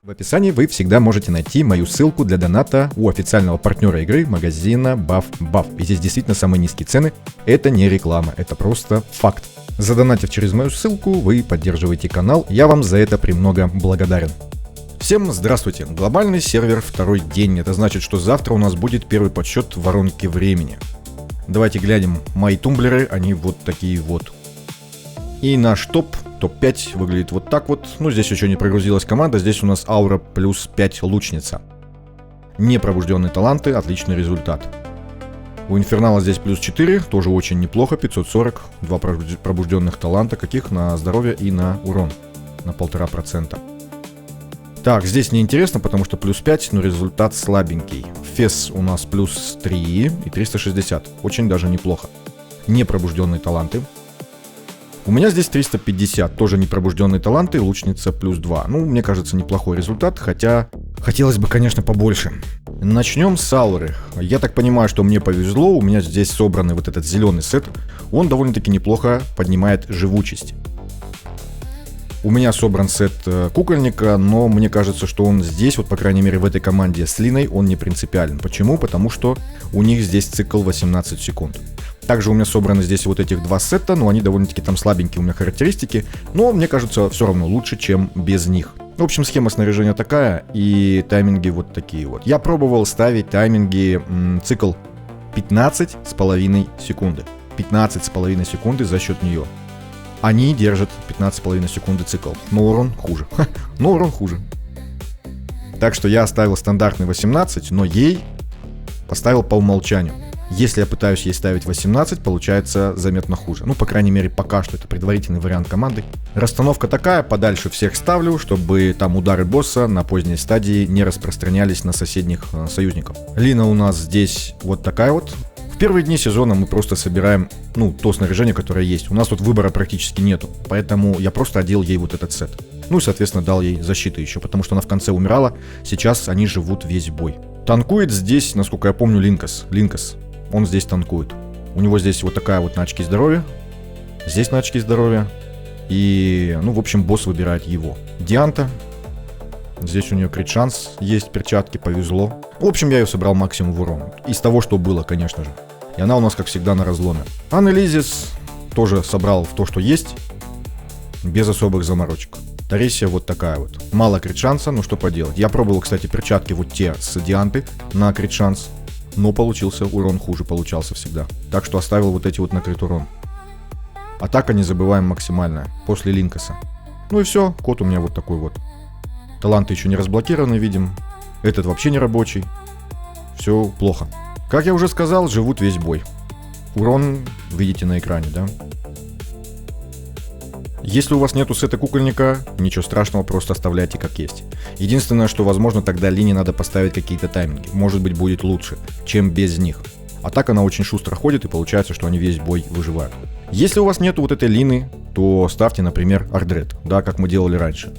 В описании вы всегда можете найти мою ссылку для доната у официального партнера игры магазина BuffBuff. И здесь действительно самые низкие цены. Это не реклама, это просто факт. Задонатив через мою ссылку, вы поддерживаете канал. Я вам за это премного благодарен. Всем здравствуйте. Глобальный сервер второй день. Это значит, что завтра у нас будет первый подсчет воронки времени. Давайте глянем. Мои тумблеры, они вот такие вот. И наш топ-5 выглядит вот так вот. Ну, здесь еще не прогрузилась команда. Здесь у нас аура плюс 5 лучница. Непробужденные таланты, отличный результат. У Инфернала здесь плюс 4, тоже очень неплохо, 540. Два пробужденных таланта, каких на здоровье и на урон. На 1,5%. Так, здесь неинтересно, потому что плюс 5, но результат слабенький. Фес у нас плюс 3 и 360. Очень даже неплохо. Непробужденные таланты. У меня здесь 350, тоже непробужденные таланты, лучница плюс 2. Ну, мне кажется, неплохой результат, хотя хотелось бы, конечно, побольше. Начнем с ауры. Я так понимаю, что мне повезло, у меня здесь собранный вот этот зеленый сет. Он довольно-таки неплохо поднимает живучесть. У меня собран сет кукольника, но мне кажется, что он здесь, вот по крайней мере в этой команде с Линой, он не принципиален. Почему? Потому что у них здесь цикл 18 секунд. Также у меня собраны здесь вот этих два сета, но они довольно-таки там слабенькие у меня характеристики, но мне кажется все равно лучше, чем без них. В общем, схема снаряжения такая, и тайминги вот такие вот. Я пробовал ставить тайминги цикл 15,5 секунды. 15,5 секунды за счет нее. Они держат 15,5 секунды цикл, но урон хуже. Но урон хуже. Так что я оставил стандартный 18, но ей поставил по умолчанию. Если я пытаюсь ей ставить 18, получается заметно хуже. Ну, по крайней мере, пока что это предварительный вариант команды. Расстановка такая, подальше всех ставлю, чтобы там удары босса на поздней стадии не распространялись на соседних союзников. Лина у нас здесь вот такая вот. В первые дни сезона мы просто собираем, то снаряжение, которое есть. У нас тут выбора практически нету, поэтому я просто одел ей вот этот сет. Ну и, соответственно, дал ей защиты еще, потому что она в конце умирала. Сейчас они живут весь бой. Танкует здесь, насколько я помню, Линкас. Он здесь танкует. У него здесь вот такая вот на очки здоровья. Здесь на очки здоровья. И, в общем, босс выбирает его. Дианта. Здесь у нее крит шанс. Есть перчатки, повезло. В общем, я ее собрал максимум в урон. Из того, что было, конечно же. И она у нас, как всегда, на разломе. Анелизис тоже собрал в то, что есть. Без особых заморочек. Тарисия вот такая вот. Мало крит шанса, но что поделать. Я пробовал, кстати, перчатки вот те с Дианты на крит шанс. Но получился урон хуже, получался всегда. Так что оставил вот эти вот на крит урон. Атака, не забываем, максимальная. После Линкаса. Ну и все, код у меня вот такой вот. Таланты еще не разблокированы, видим. Этот вообще не рабочий. Все плохо. Как я уже сказал, живут весь бой. Урон видите на экране, да? Если у вас нету сета кукольника, ничего страшного, просто оставляйте как есть. Единственное, что возможно, тогда Лине надо поставить какие-то тайминги. Может быть, будет лучше, чем без них. А так она очень шустро ходит, и получается, что они весь бой выживают. Если у вас нету вот этой Лины, то ставьте, например, Ардред, да, как мы делали раньше.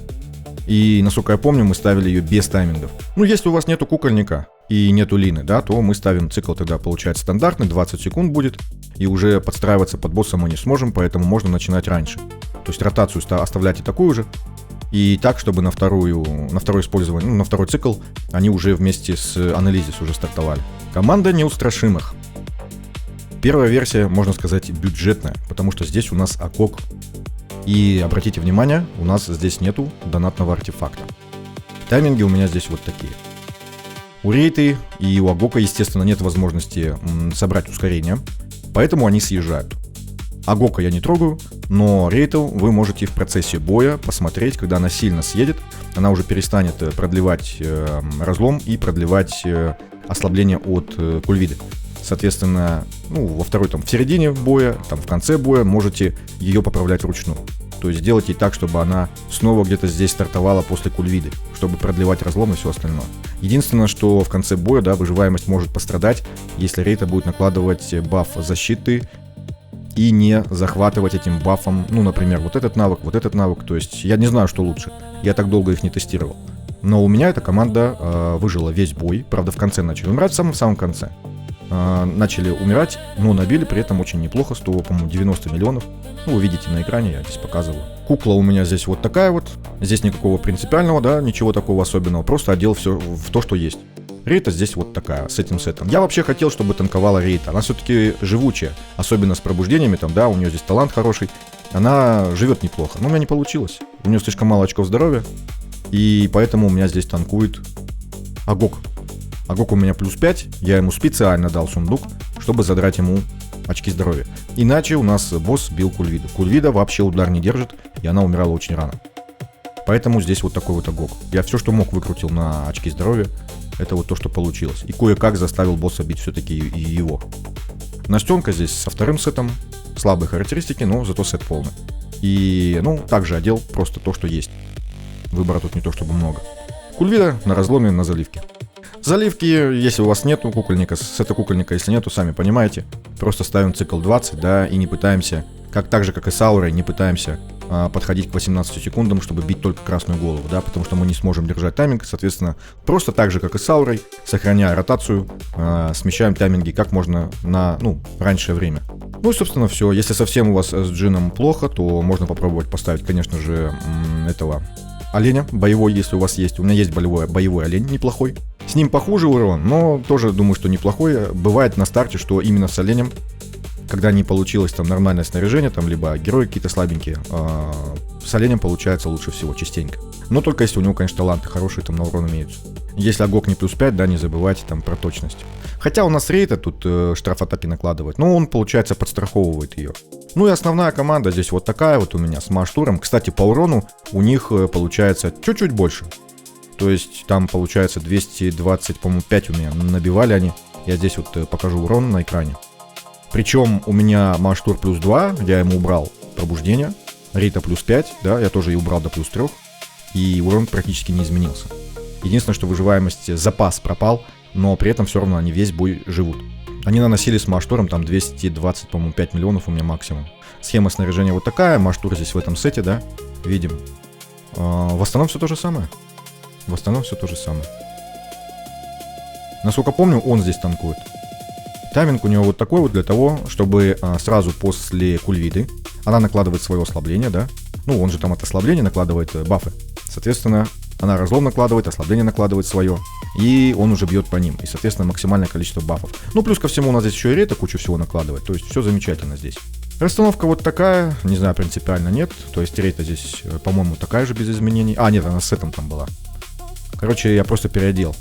И, насколько я помню, мы ставили ее без таймингов. Если у вас нету кукольника и нету Лины, да, то мы ставим цикл тогда, получается, стандартный, 20 секунд будет. И уже подстраиваться под босса мы не сможем, поэтому можно начинать раньше. То есть ротацию оставляйте такую же. И так, чтобы на второе использование, на второй цикл, они уже вместе с Анелизис уже стартовали. Команда неустрашимых. Первая версия, можно сказать, бюджетная, потому что здесь у нас Акок. И обратите внимание, у нас здесь нету донатного артефакта. Тайминги у меня здесь вот такие. У Рейты и у Агока, естественно, нет возможности собрать ускорение, поэтому они съезжают. Агока я не трогаю, но Рейту вы можете в процессе боя посмотреть, когда она сильно съедет, она уже перестанет продлевать разлом и продлевать ослабление от кульвиды. Соответственно, в середине боя, в конце боя можете ее поправлять вручную. То есть делайте так, чтобы она снова где-то здесь стартовала после кульвиды, чтобы продлевать разлом и все остальное. Единственное, что в конце боя, выживаемость может пострадать, если Рейта будет накладывать баф защиты и не захватывать этим бафом, например, вот этот навык, то есть я не знаю, что лучше, я так долго их не тестировал. Но у меня эта команда выжила весь бой, правда в конце начали умирать, в самом конце. начали умирать, но набили при этом очень неплохо, 100, по-моему, 90 миллионов. Ну, вы видите на экране, я здесь показываю. Кукла у меня здесь вот такая вот. Здесь никакого принципиального, да, ничего такого особенного. Просто одел все в то, что есть. Рейта здесь вот такая, с этим сетом. Я вообще хотел, чтобы танковала Рейта. Она все-таки живучая, особенно с пробуждениями, там, да, у нее здесь талант хороший. Она живет неплохо, но у меня не получилось. У нее слишком мало очков здоровья, и поэтому у меня здесь танкует Агок. Агок у меня плюс 5, я ему специально дал сундук, чтобы задрать ему очки здоровья. Иначе у нас босс бил Кульвиду. Кульвида вообще удар не держит, и она умирала очень рано. Поэтому здесь вот такой вот Агок. Я все, что мог, выкрутил на очки здоровья. Это вот то, что получилось. И кое-как заставил босса бить все-таки и его. Настенка здесь со вторым сетом. Слабые характеристики, но зато сет полный. И, ну, также одел просто то, что есть. Выбора тут не то чтобы много. Кульвида на разломе, на заливке. Заливки, если у вас нету кукольника, сета кукольника, если нету, сами понимаете, просто ставим цикл 20, да, и не пытаемся, так же, как и с аурой, не пытаемся подходить к 18 секундам, чтобы бить только красную голову, да, потому что мы не сможем держать тайминг, соответственно, просто так же, как и с аурой, сохраняя ротацию, смещаем тайминги как можно на, раньшее время. Ну и, собственно, все. Если совсем у вас с джином плохо, то можно попробовать поставить, конечно же, этого оленя боевой, если у вас есть. У меня есть боевой олень неплохой. С ним похуже урон, но тоже думаю, что неплохой. Бывает на старте, что именно с оленем, когда не получилось там нормальное снаряжение, там либо герои какие-то слабенькие, с оленем получается лучше всего частенько. Но только если у него, конечно, таланты хорошие там на урон имеются. Если Агок не плюс 5, да, не забывайте там про точность. Хотя у нас Рейта тут штраф атаки накладывает, но он, получается, подстраховывает ее. Ну и основная команда здесь вот такая вот у меня с Маштуром. Кстати, по урону у них получается чуть-чуть больше. То есть там получается 220, по-моему, 5 у меня набивали они. Я здесь вот покажу урон на экране. Причем у меня Маштур плюс 2, я ему убрал пробуждение. Рейта плюс 5, да, я тоже и убрал до плюс 3. И урон практически не изменился. Единственное, что выживаемость, запас пропал, но при этом все равно они весь бой живут. Они наносили с Маштуром там 220, по-моему, 5 миллионов у меня максимум. Схема снаряжения вот такая, Маштур здесь в этом сете, да, видим. В основном все то же самое. В основном все то же самое. Насколько помню, он здесь танкует. Тайминг у него вот такой вот для того, чтобы сразу после Кульвиды она накладывает свое ослабление, да. Ну, он же там от ослабления накладывает бафы. Соответственно, она разлом накладывает, ослабление накладывает свое. И он уже бьет по ним. И, соответственно, максимальное количество бафов. Ну, плюс ко всему у нас здесь еще и Рейта кучу всего накладывает. То есть все замечательно здесь. Расстановка вот такая. Не знаю, принципиально нет. То есть Рейта здесь, по-моему, такая же без изменений. А, нет, она с сетом там была. Короче, я просто переодел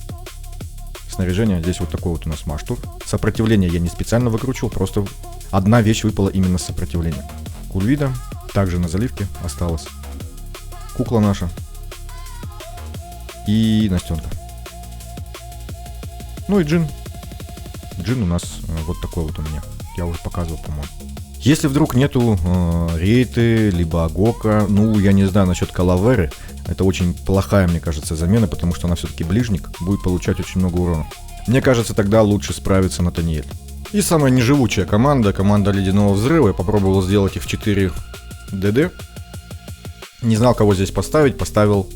снаряжение. Здесь вот такой вот у нас Маштур. Сопротивление я не специально выкручивал. Просто одна вещь выпала именно с сопротивлением. Кульвида также на заливке осталась. Кукла наша. И Настенка. Ну и Джин. Джин у нас вот такой вот у меня. Я уже показывал, по-моему. Если вдруг нету Рейты, либо Агока, ну, я не знаю насчет Калаверы. Это очень плохая, мне кажется, замена, потому что она все-таки ближник, будет получать очень много урона. Мне кажется, тогда лучше справиться Натаниэль. И самая неживучая команда, команда Ледяного Взрыва. Я попробовал сделать их в 4 ДД. Не знал, кого здесь поставить, поставил...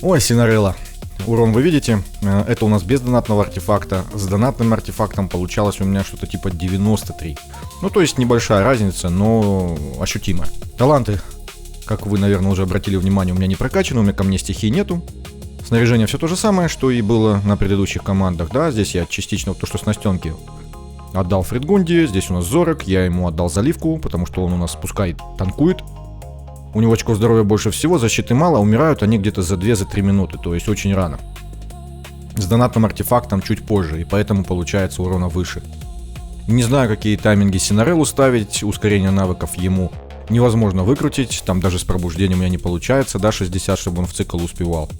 Ой, Синарелла. Урон вы видите, это у нас без донатного артефакта. С донатным артефактом получалось у меня что-то типа 93. Ну, то есть небольшая разница, но ощутимая. Таланты, как вы, наверное, уже обратили внимание, у меня не прокачаны, у меня камней стихии нету. Снаряжение все то же самое, что и было на предыдущих командах, да. Здесь я частично, вот то, что с Настенки, отдал Фредгунди. Здесь у нас Зорок, я ему отдал заливку, потому что он у нас пускай танкует. У него очков здоровья больше всего, защиты мало, умирают они где-то за 2-3 минуты, то есть очень рано. С донатным артефактом чуть позже, и поэтому получается урона выше. Не знаю, какие тайминги Синареллу ставить, ускорение навыков ему невозможно выкрутить, там даже с пробуждением у меня не получается, да, 60, чтобы он в цикл успевал.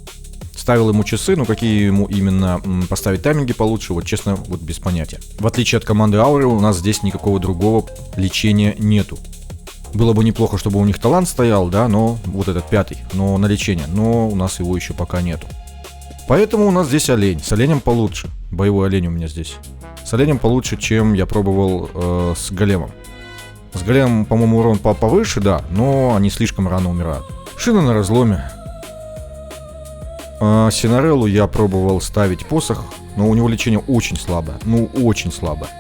Ставил ему часы, но какие ему именно поставить тайминги получше, вот честно, вот без понятия. В отличие от команды Ауры, у нас здесь никакого другого лечения нету. Было бы неплохо, чтобы у них талант стоял, да, но вот этот 5-й, но на лечение, но у нас его еще пока нету. Поэтому у нас здесь олень, с оленем получше, боевой олень у меня здесь. С оленем получше, чем я пробовал с големом. С големом, по-моему, урон повыше, да, но они слишком рано умирают. Шина на разломе. Синареллу я пробовал ставить посох, но у него лечение очень слабое, ну очень слабое.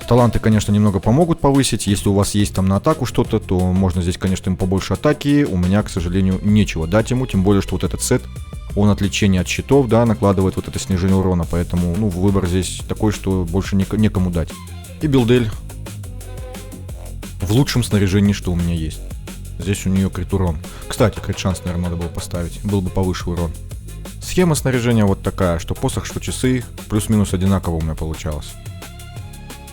Таланты, конечно, немного помогут повысить. Если у вас есть там на атаку что-то, то можно здесь, конечно, ему побольше атаки. У меня, к сожалению, нечего дать ему, тем более, что вот этот сет, он от лечения от щитов, да, накладывает вот это снижение урона, поэтому, ну, выбор здесь такой, что больше некому дать. И Билдель в лучшем снаряжении, что у меня есть. Здесь у нее крит урон. Кстати, крит шанс, наверное, надо было поставить, был бы повыше урон. Схема снаряжения вот такая, что посох, что часы, плюс-минус одинаково у меня получалось.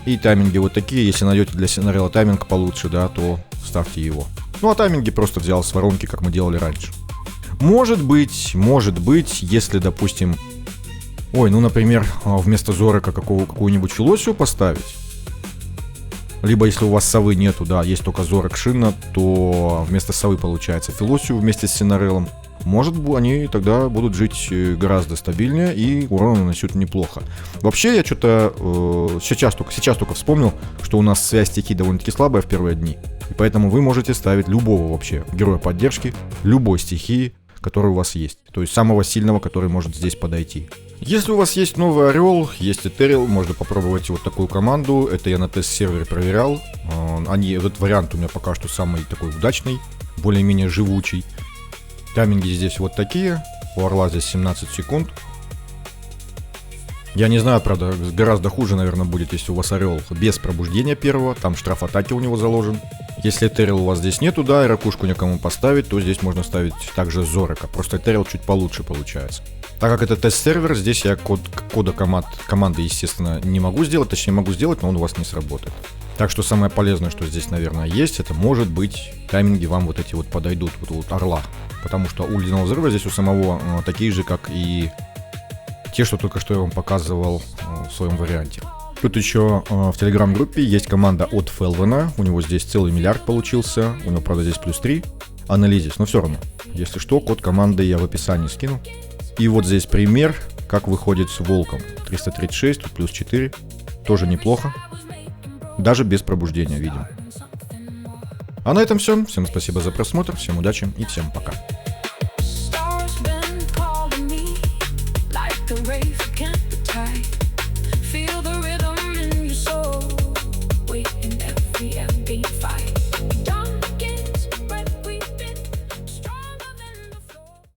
И тайминги вот такие, если найдете для Синарелла тайминг получше, да, то ставьте его. Ну а тайминги просто взял с воронки, как мы делали раньше. Может быть, если, допустим, ой, ну, например, вместо Зорика какую-нибудь Филосию поставить. Либо если у вас совы нету, да, есть только Зорик Шинна, то вместо совы получается Филосию вместе с Синареллом. Может, они тогда будут жить гораздо стабильнее и урон наносят неплохо. Вообще, я что-то сейчас только вспомнил, что у нас связь стихий довольно-таки слабая в первые дни. И поэтому вы можете ставить любого вообще героя поддержки, любой стихии, который у вас есть. То есть самого сильного, который может здесь подойти. Если у вас есть новый Орел, есть Этерил, можно попробовать вот такую команду. Это я на тест-сервере проверял. Этот вариант у меня пока что самый такой удачный, более-менее живучий. Тайминги здесь вот такие. У Орла здесь 17 секунд. Я не знаю, правда, гораздо хуже, наверное, будет, если у вас Орел без пробуждения первого. Там штраф атаки у него заложен. Если Этерил у вас здесь нету, да, и ракушку некому поставить, то здесь можно ставить также Зорика. Просто Этерил чуть получше получается. Так как это тест-сервер, здесь я кода команды, естественно, не могу сделать. Точнее, могу сделать, но он у вас не сработает. Так что самое полезное, что здесь, наверное, есть, это может быть тайминги вам вот эти вот подойдут, вот Орла. Потому что у ледяного взрыва здесь у самого такие же, как и те, что только что я вам показывал в своем варианте. Тут еще в телеграм-группе есть команда от Фелвена. У него здесь целый миллиард получился. У него, правда, здесь плюс 3 анализис, но все равно. Если что, код команды я в описании скину. И вот здесь пример, как выходит с волком. 336, тут плюс 4. Тоже неплохо. Даже без пробуждения видим. А на этом все. Всем спасибо за просмотр, всем удачи и всем пока.